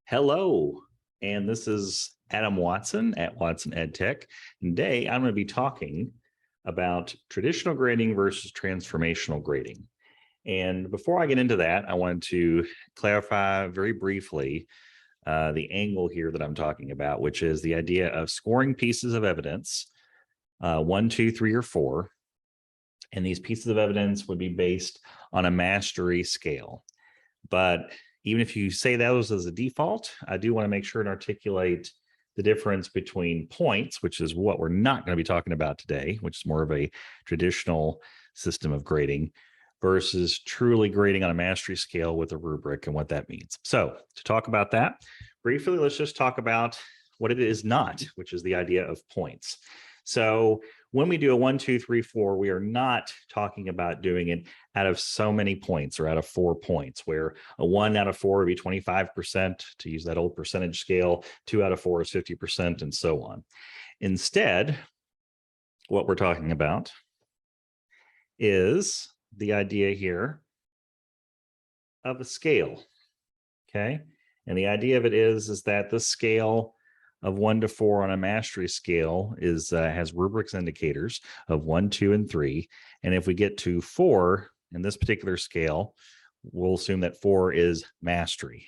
Hello, and this is Adam Watson at Watson EdTech. Today, I'm going to be talking about traditional grading versus transformational grading. And before I get into that, I wanted to clarify very briefly the angle here that I'm talking about, which is the idea of scoring pieces of evidence, 1, 2, 3, or 4. And these pieces of evidence would be based on a mastery scale. But even if you say those as a default, I do want to make sure and articulate the difference between points, which is what we're not going to be talking about today, which is more of a traditional system of grading, versus truly grading on a mastery scale with a rubric and what that means. So to talk about that briefly, let's just talk about what it is not, which is the idea of points. So when we do a 1, 2, 3, 4, we are not talking about doing it out of so many points or out of 4 points, where a 1 out of 4 would be 25%, to use that old percentage scale, 2 out of 4 is 50%, and so on. Instead, what we're talking about is the idea here of a scale, okay? And the idea of it is that the scale of 1 to 4 on a mastery scale is has rubrics indicators of 1, 2, and 3. And if we get to 4 in this particular scale, we'll assume that 4 is mastery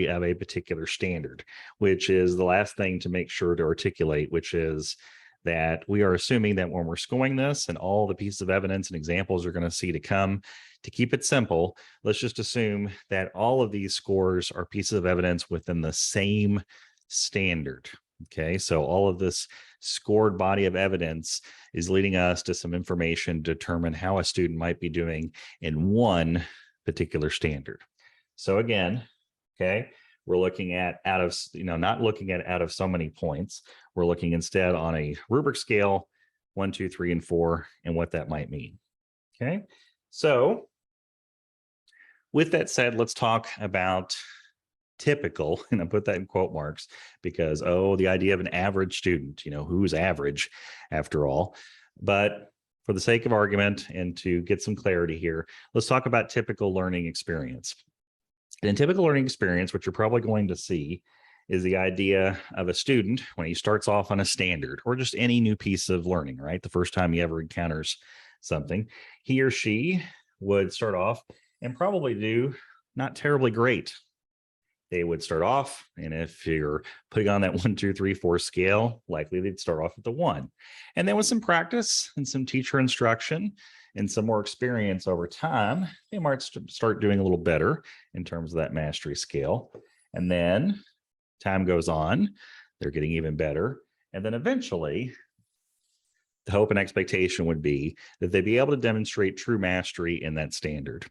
of a particular standard, which is the last thing to make sure to articulate, which is that we are assuming that when we're scoring this and all the pieces of evidence and examples are going to see to come, to keep it simple, let's just assume that all of these scores are pieces of evidence within the same standard. Okay, so all of this scored body of evidence is leading us to some information to determine how a student might be doing in one particular standard. So again, okay, we're looking at not looking at out of so many points. We're looking instead on a rubric scale, 1, 2, 3, and 4, and what that might mean. Okay, so with that said, let's talk about typical, and I put that in quote marks because, the idea of an average student, who's average after all. But for the sake of argument and to get some clarity here, let's talk about typical learning experience. And in typical learning experience, what you're probably going to see is the idea of a student when he starts off on a standard or just any new piece of learning, right? The first time he ever encounters something, he or she would start off and probably do not terribly great. They would start off, and if you're putting on that 1, 2, 3, 4 scale, likely they'd start off with the 1. And then with some practice and some teacher instruction and some more experience over time, they might start doing a little better in terms of that mastery scale. And then time goes on, they're getting even better. And then eventually, the hope and expectation would be that they'd be able to demonstrate true mastery in that standard.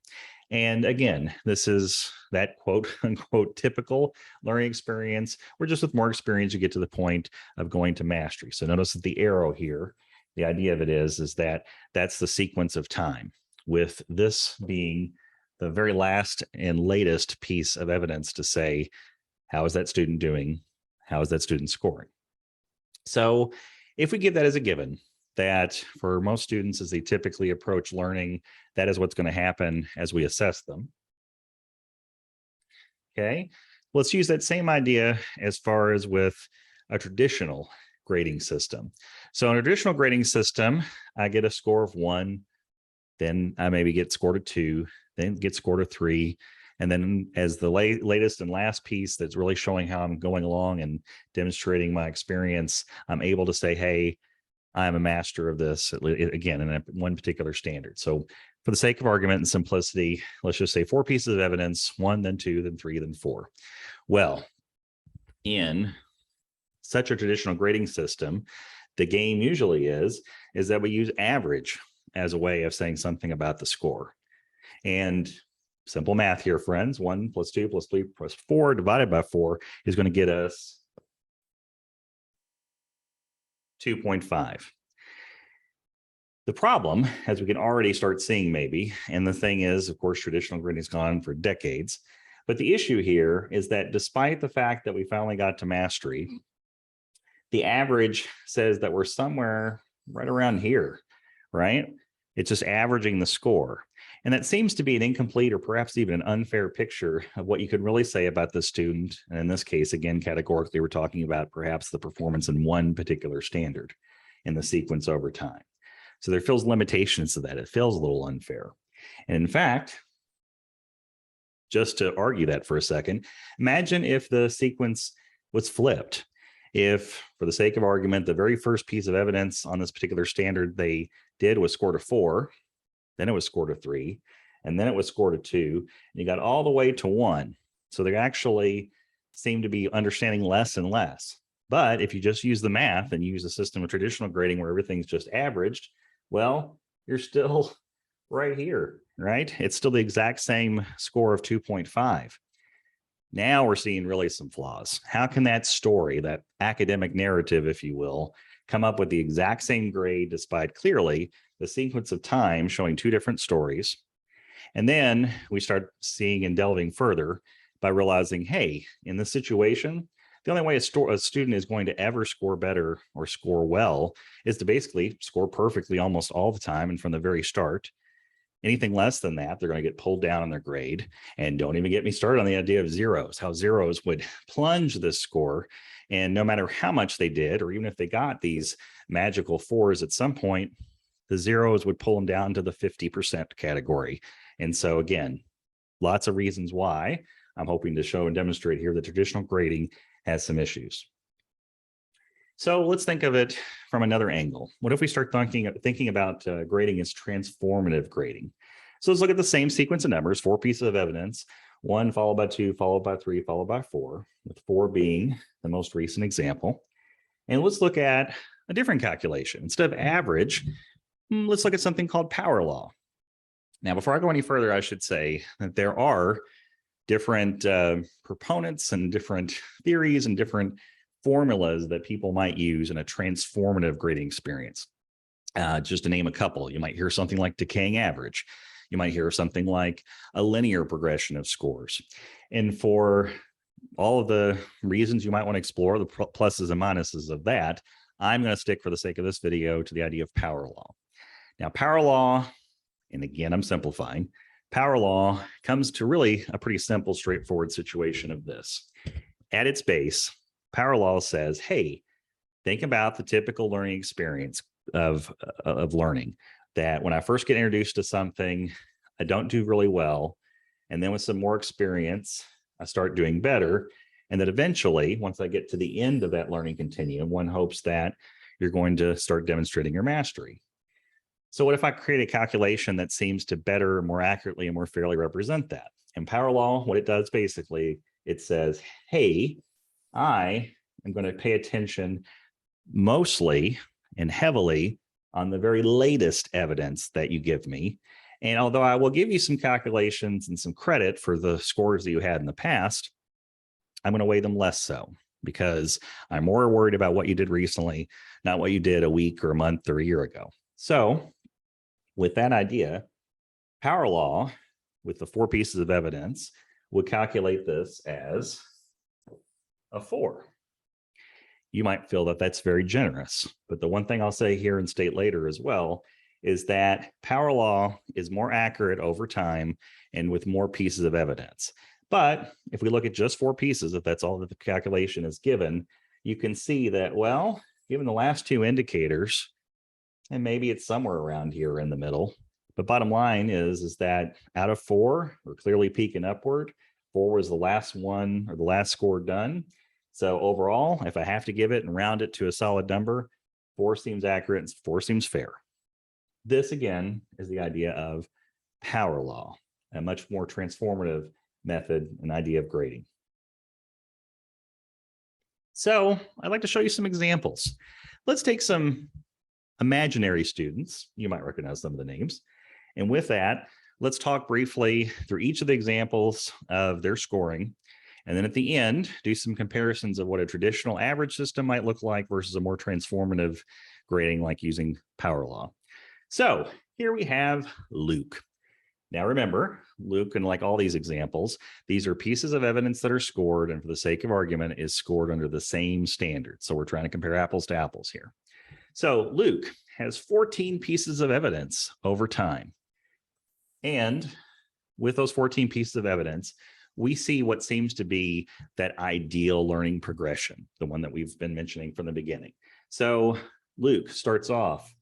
And again, this is that quote unquote typical learning experience, where just with more experience, you get to the point of going to mastery. So notice that the arrow here, the idea of it is that that's the sequence of time, with this being the very last and latest piece of evidence to say, how is that student doing? How is that student scoring? So if we give that as a given, that for most students, as they typically approach learning, that is what's going to happen as we assess them. Okay, let's use that same idea as far as with a traditional grading system. So in a traditional grading system, I get a score of 1, then I maybe get scored a 2, then get scored a 3. And then as the latest and last piece that's really showing how I'm going along and demonstrating my experience, I'm able to say, hey, I'm a master of this, again, in one particular standard. So for the sake of argument and simplicity, let's just say 4 pieces of evidence, 1, then 2, then 3, then 4. Well, in such a traditional grading system, the game usually is that we use average as a way of saying something about the score. And simple math here, friends, 1 plus 2 plus 3 plus 4 divided by 4 is going to get us 2.5. The problem, as we can already start seeing maybe, and the thing is, of course, traditional grading has gone on for decades, but the issue here is that despite the fact that we finally got to mastery, the average says that we're somewhere right around here, right? It's just averaging the score. And that seems to be an incomplete or perhaps even an unfair picture of what you could really say about the student. And in this case, again, categorically, we're talking about perhaps the performance in one particular standard in the sequence over time. So there feels limitations to that. It feels a little unfair. And in fact, just to argue that for a second, imagine if the sequence was flipped. If, for the sake of argument, the very first piece of evidence on this particular standard they did was scored a 4, then it was scored a 3, and then it was scored a 2, and you got all the way to 1. So they actually seem to be understanding less and less. But if you just use the math and use a system of traditional grading where everything's just averaged, well, you're still right here, right? It's still the exact same score of 2.5. Now we're seeing really some flaws. How can that story, that academic narrative, if you will, come up with the exact same grade despite clearly the sequence of time showing two different stories? And then we start seeing and delving further by realizing, hey, in this situation, the only way a student is going to ever score better or score well is to basically score perfectly almost all the time and from the very start. Anything less than that, they're going to get pulled down on their grade. And don't even get me started on the idea of zeros, how zeros would plunge this score. And no matter how much they did, or even if they got these magical 4s at some point, the zeros would pull them down to the 50% category. And so again, lots of reasons why I'm hoping to show and demonstrate here that traditional grading has some issues. So let's think of it from another angle. What if we start thinking about grading as transformative grading? So let's look at the same sequence of numbers, 4 pieces of evidence, 1 followed by 2, followed by 3, followed by 4, with 4 being the most recent example. And let's look at a different calculation. Instead of average, let's look at something called power law. Now, before I go any further, I should say that there are different proponents and different theories and different formulas that people might use in a transformative grading experience. Just to name a couple, you might hear something like decaying average. You might hear something like a linear progression of scores. And for all of the reasons you might want to explore, the pluses and minuses of that, I'm going to stick for the sake of this video to the idea of power law. Now, power law, and again, I'm simplifying, power law comes to really a pretty simple, straightforward situation of this. At its base, power law says, hey, think about the typical learning experience of learning, that when I first get introduced to something, I don't do really well. And then with some more experience, I start doing better. And that eventually, once I get to the end of that learning continuum, one hopes that you're going to start demonstrating your mastery. So what if I create a calculation that seems to better, more accurately, and more fairly represent that? In power law, what it does basically, it says, hey, I am going to pay attention mostly and heavily on the very latest evidence that you give me. And although I will give you some calculations and some credit for the scores that you had in the past, I'm going to weigh them less so because I'm more worried about what you did recently, not what you did a week or a month or a year ago. So with that idea, power law, with the 4 pieces of evidence, would calculate this as a 4. You might feel that that's very generous, but the one thing I'll say here and state later as well is that power law is more accurate over time and with more pieces of evidence. But if we look at just 4 pieces, if that's all that the calculation is given, you can see that, well, given the last 2 indicators, and maybe it's somewhere around here in the middle, but bottom line is that out of 4, we're clearly peaking upward. 4 was the last one or the last score done. So overall, if I have to give it and round it to a solid number, 4 seems accurate and 4 seems fair. This, again, is the idea of power law, a much more transformative method and idea of grading. So I'd like to show you some examples. Let's take some imaginary students. You might recognize some of the names. And with that, let's talk briefly through each of the examples of their scoring. And then at the end, do some comparisons of what a traditional average system might look like versus a more transformative grading like using power law. So here we have Luke. Now remember, Luke, and like all these examples, these are pieces of evidence that are scored, and for the sake of argument, is scored under the same standard. So we're trying to compare apples to apples here. So Luke has 14 pieces of evidence over time. And with those 14 pieces of evidence, we see what seems to be that ideal learning progression, the one that we've been mentioning from the beginning. So Luke starts off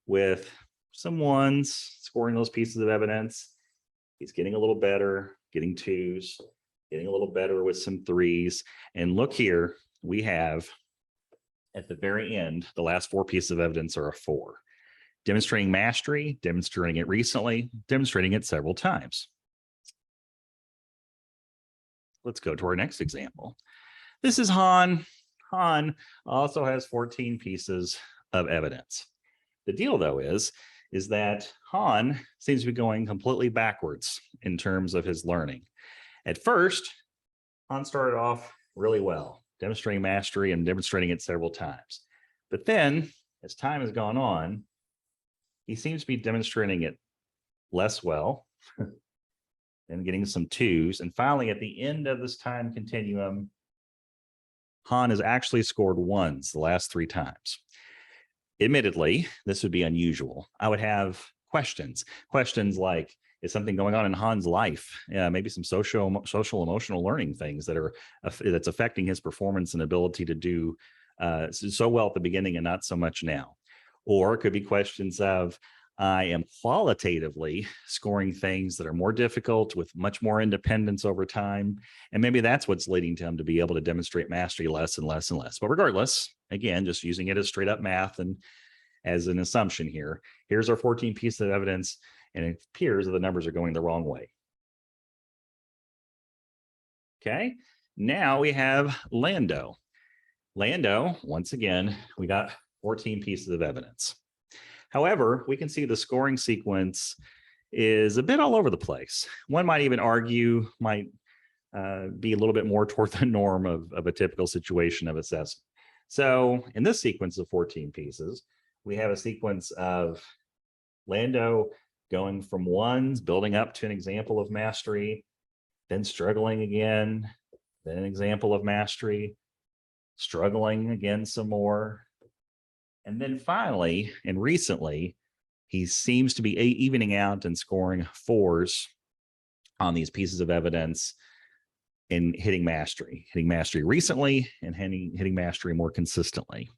with some ones, scoring those pieces of evidence. He's getting a little better, getting twos, getting a little better with some threes. And look here, we have at the very end, the last 4 pieces of evidence are a 4. Demonstrating mastery, demonstrating it recently, demonstrating it several times. Let's go to our next example. This is Han. Han also has 14 pieces of evidence. The deal, though, is that Han seems to be going completely backwards in terms of his learning. At first, Han started off really well, demonstrating mastery and demonstrating it several times. But then, as time has gone on, he seems to be demonstrating it less well and getting some 2s. And finally, at the end of this time continuum, Han has actually scored 1s the last 3 times. Admittedly, this would be unusual. I would have questions like, is something going on in Han's life? Maybe some social emotional learning things that's affecting his performance and ability to do so well at the beginning and not so much now. Or it could be questions of, I am qualitatively scoring things that are more difficult with much more independence over time. And maybe that's what's leading to him to be able to demonstrate mastery less and less and less. But regardless, again, just using it as straight up math and as an assumption here, here's our 14 pieces of evidence, and it appears that the numbers are going the wrong way. Okay, now we have Lando. Lando, once again, we got 14 pieces of evidence. However, we can see the scoring sequence is a bit all over the place. One might even argue might be a little bit more toward the norm of a typical situation of assessment. So in this sequence of 14 pieces, we have a sequence of Lando going from 1s, building up to an example of mastery, then struggling again, then an example of mastery, struggling again some more. And then finally, and recently, he seems to be evening out and scoring 4s on these pieces of evidence and hitting mastery recently and hitting mastery more consistently.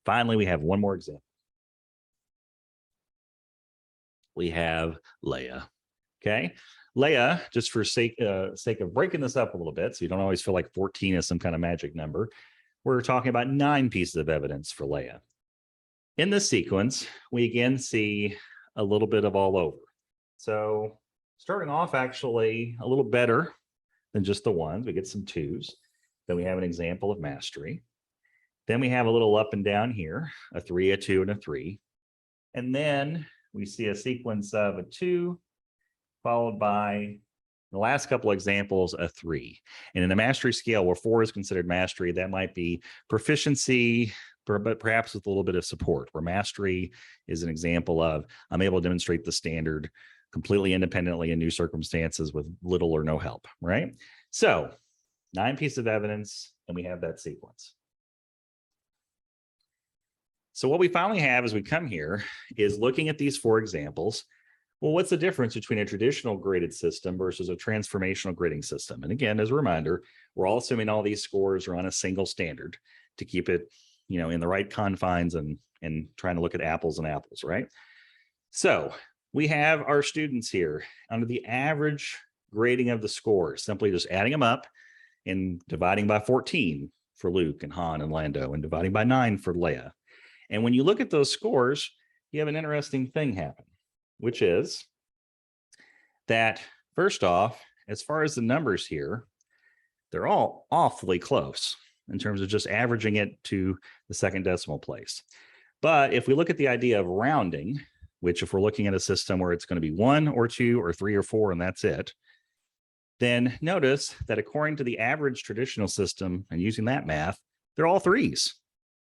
Finally, we have one more example. We have Leia. Okay, Leia, just for sake of breaking this up a little bit, so you don't always feel like 14 is some kind of magic number, we're talking about 9 pieces of evidence for Leia. In this sequence, we again see a little bit of all over. So starting off actually a little better than just the 1s, we get some 2s. Then we have an example of mastery. Then we have a little up and down here, a 3, a 2, and a 3. And then we see a sequence of a 2, followed by the last couple examples, a 3. And in the mastery scale, where 4 is considered mastery, that might be proficiency, but perhaps with a little bit of support, where mastery is an example of, I'm able to demonstrate the standard completely independently in new circumstances with little or no help, right? So 9 pieces of evidence, and we have that sequence. So what we finally have as we come here is looking at these 4 examples. Well, what's the difference between a traditional graded system versus a transformational grading system? And again, as a reminder, we're all assuming all these scores are on a single standard to keep it, in the right confines and trying to look at apples and apples, right? So we have our students here under the average grading of the scores, simply just adding them up and dividing by 14 for Luke and Han and Lando and dividing by 9 for Leia. And when you look at those scores, you have an interesting thing happen, which is that, first off, as far as the numbers here, they're all awfully close in terms of just averaging it to the second decimal place. But if we look at the idea of rounding, which if we're looking at a system where it's going to be 1 or 2 or 3 or 4 and that's it, then notice that according to the average traditional system and using that math, they're all 3s.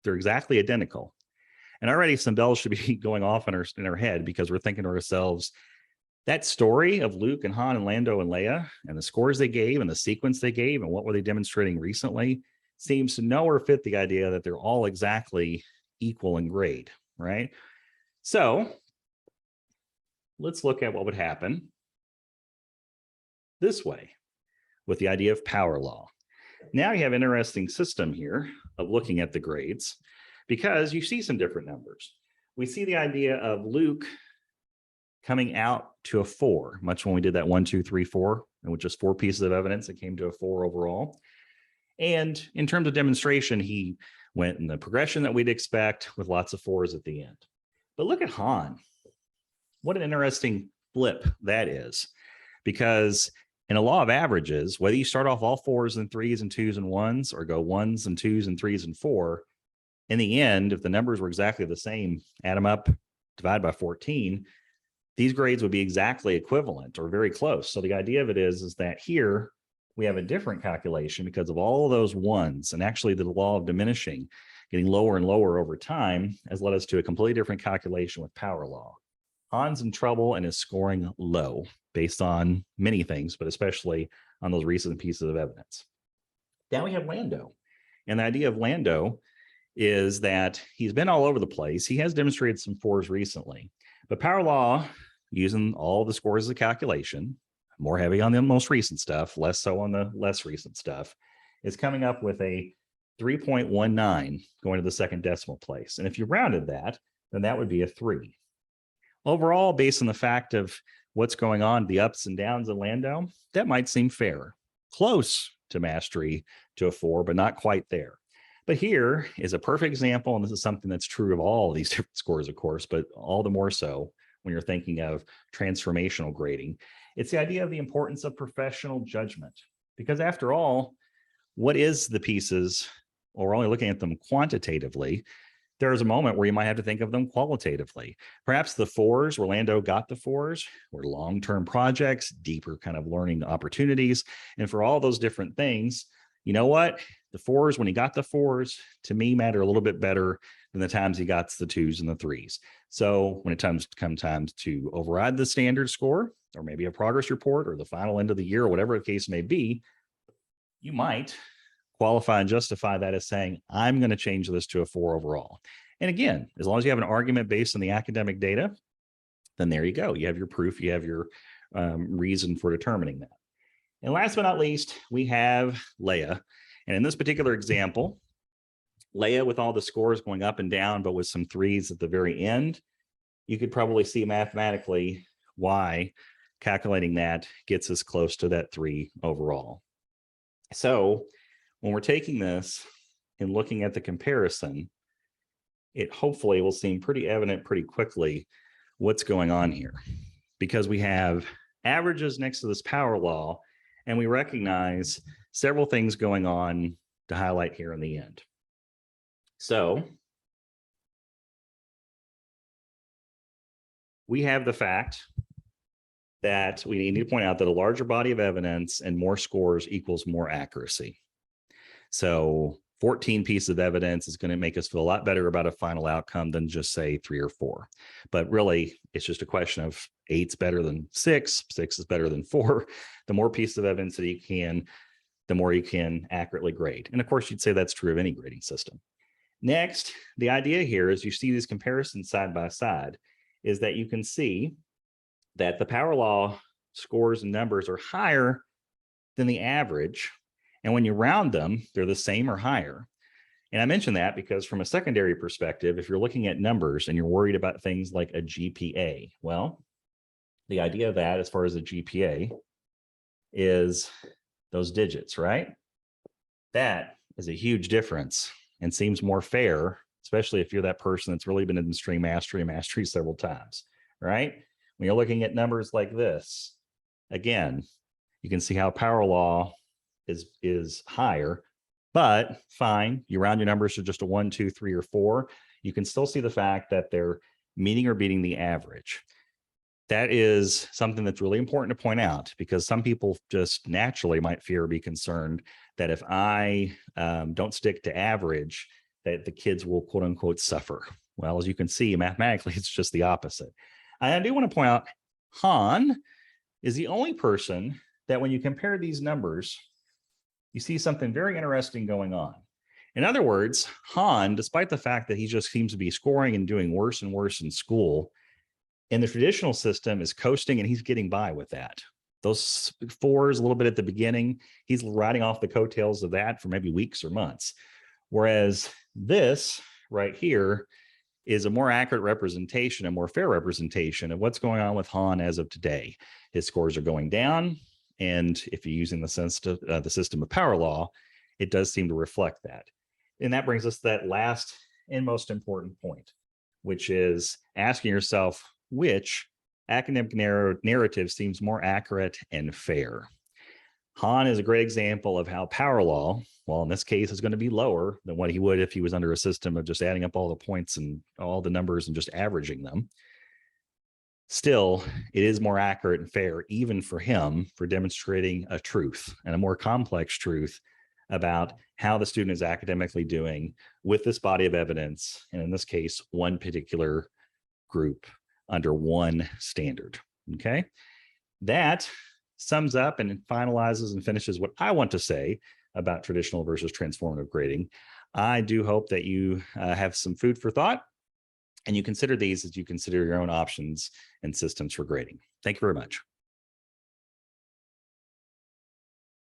They're exactly identical. And already some bells should be going off in our head, because we're thinking to ourselves, that story of Luke and Han and Lando and Leia and the scores they gave and the sequence they gave and what were they demonstrating recently seems to nowhere fit the idea that they're all exactly equal in grade, right? So let's look at what would happen this way with the idea of power law. Now you have an interesting system here of looking at the grades because you see some different numbers. We see the idea of Luke coming out to a 4, much when we did that 1, 2, 3, 4, and with just 4 pieces of evidence, it came to a 4 overall. And in terms of demonstration, he went in the progression that we'd expect with lots of 4s at the end. But look at Han. What an interesting flip that is, because in a law of averages, whether you start off all 4s and 3s and 2s and 1s or go 1s and 2s and 3s and 4, in the end, if the numbers were exactly the same, add them up, divide by 14, these grades would be exactly equivalent or very close. So the idea of it is that here we have a different calculation because of all of those 1s, and actually the law of diminishing, getting lower and lower over time, has led us to a completely different calculation with power law. Han's in trouble and is scoring low based on many things, but especially on those recent pieces of evidence. Now we have Lando. And the idea of Lando is that he's been all over the place. He has demonstrated some 4s recently, but power law, using all the scores as a calculation, more heavy on the most recent stuff, less so on the less recent stuff, is coming up with a 3.19 going to the second decimal place. And if you rounded that, then that would be a 3. Overall, based on the fact of what's going on, the ups and downs in Lando, that might seem fair. Close to mastery to a 4, but not quite there. But here is a perfect example, and this is something that's true of all of these different scores, of course, but all the more so when you're thinking of transformational grading. It's the idea of the importance of professional judgment. Because after all, what is the pieces, or we're only looking at them quantitatively, there's a moment where you might have to think of them qualitatively. Perhaps the 4s, where Lando got the 4s, were long-term projects, deeper kind of learning opportunities. And for all those different things, you know what? The 4s, when he got the 4s, to me matter a little bit better than the times he got the 2s and the 3s. So when it comes to override the standard score, or maybe a progress report, or the final end of the year, or whatever the case may be, you might qualify and justify that as saying, I'm going to change this to a 4 overall. And again, as long as you have an argument based on the academic data, then there you go. You have your proof, you have your reason for determining that. And last but not least, we have Leia. And in this particular example, Leia, with all the scores going up and down, but with some 3s at the very end, you could probably see mathematically why calculating that gets us close to that 3 overall. So when we're taking this and looking at the comparison, it hopefully will seem pretty evident pretty quickly what's going on here, because we have averages next to this power law, and we recognize several things going on to highlight here in the end. So we have the fact that we need to point out that a larger body of evidence and more scores equals more accuracy. So 14 pieces of evidence is going to make us feel a lot better about a final outcome than just say 3 or 4. But really, it's just a question of 8's better than 6, 6 is better than 4. The more pieces of evidence that you can, the more you can accurately grade. And of course, you'd say that's true of any grading system. Next, the idea here is you see these comparisons side by side, is that you can see that the power law scores and numbers are higher than the average. And when you round them, they're the same or higher. And I mention that because from a secondary perspective, if you're looking at numbers and you're worried about things like a GPA, well, the idea of that as far as a GPA is those digits, right? That is a huge difference and seems more fair, especially if you're that person that's really been in string mastery and mastery several times, right? When you're looking at numbers like this, again, you can see how power law is higher, but fine, you round your numbers to just a 1, 2, 3, or 4. You can still see the fact that they're meeting or beating the average. That is something that's really important to point out, because some people just naturally might fear or be concerned that if I don't stick to average, that the kids will quote unquote suffer. Well, as you can see, mathematically, it's just the opposite. I do want to point out Han is the only person that when you compare these numbers, you see something very interesting going on. In other words, Han, despite the fact that he just seems to be scoring and doing worse and worse in school, in the traditional system is coasting and he's getting by with that. Those fours a little bit at the beginning, he's riding off the coattails of that for maybe weeks or months. Whereas this right here is a more accurate representation, a more fair representation of what's going on with Han as of today. His scores are going down. And if you're using the system of power law, it does seem to reflect that. And that brings us to that last and most important point, which is asking yourself, which academic narrative seems more accurate and fair? Han is a great example of how power law, well, in this case, is going to be lower than what he would if he was under a system of just adding up all the points and all the numbers and just averaging them. Still, it is more accurate and fair, even for him, for demonstrating a truth and a more complex truth about how the student is academically doing with this body of evidence, and in this case, one particular group under one standard. Okay, that sums up and finalizes and finishes what I want to say about traditional versus transformative grading. I do hope that you have some food for thought and you consider these as you consider your own options and systems for grading. Thank you very much.